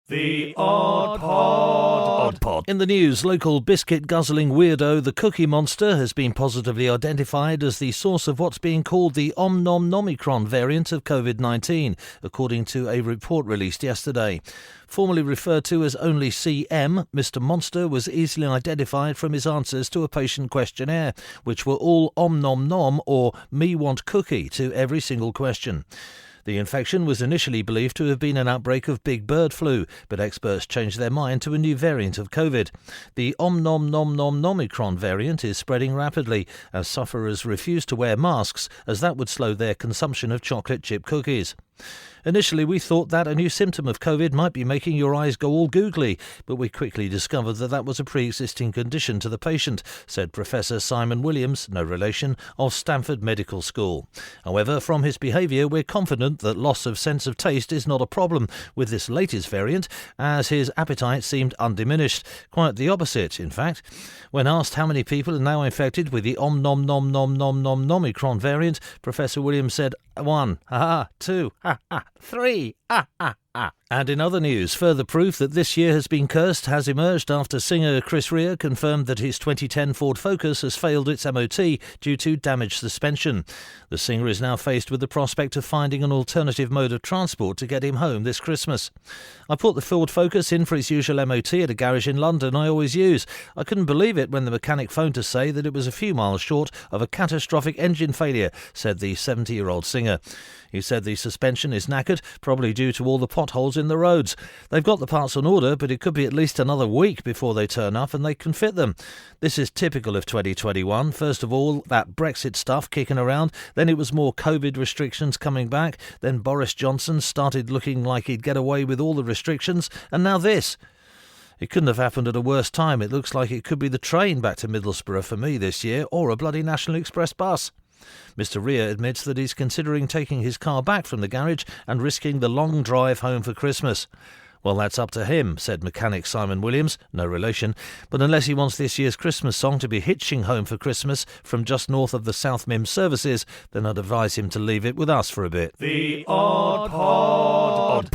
The Odd Pod. In the news, local biscuit-guzzling weirdo, the Cookie Monster, has been positively identified as the source of what's being called the Omicron variant of COVID-19, according to a report released yesterday. Formerly referred to as only CM, Mr. Monster was easily identified from his answers to a patient questionnaire, which were all Om Nom Nom or Me Want Cookie to every single question. The infection was initially believed to have been an outbreak of big bird flu, but experts changed their mind to a new variant of COVID. The Omicron variant is spreading rapidly as sufferers refuse to wear masks, as that would slow their consumption of chocolate chip cookies. Initially, we thought that a new symptom of COVID might be making your eyes go all googly, but we quickly discovered that was a pre-existing condition to the patient, said Professor Simon Williams, no relation, of Stanford Medical School. However, from his behaviour, we're confident that loss of sense of taste is not a problem with this latest variant, as his appetite seemed undiminished. Quite the opposite, in fact. When asked how many people are now infected with the Omicron variant, Professor Williams said, 1, 2, 3, And in other news, further proof that this year has been cursed has emerged after singer Chris Rea confirmed that his 2010 Ford Focus has failed its MOT due to damaged suspension. The singer is now faced with the prospect of finding an alternative mode of transport to get him home this Christmas. I put the Ford Focus in for its usual MOT at a garage in London I always use. I couldn't believe it when the mechanic phoned to say that it was a few miles short of a catastrophic engine failure, said the 70-year-old singer. He said the suspension is knackered, probably due to all the potholes in the roads. They've got the parts on order, but it could be at least another week before they turn up and they can fit them. This is typical of 2021. First of all, that Brexit stuff kicking around, then it was more COVID restrictions coming back, then Boris Johnson started looking like he'd get away with all the restrictions, and now this. It couldn't have happened at a worse time. It looks like it could be the train back to Middlesbrough for me this year, or a bloody National Express bus. Mr. Rea admits that he's considering taking his car back from the garage and risking the long drive home for Christmas. Well, that's up to him, said mechanic Simon Williams, no relation, but unless he wants this year's Christmas song to be hitching home for Christmas from just north of the South Mim services, then I'd advise him to leave it with us for a bit. The Odd Pod.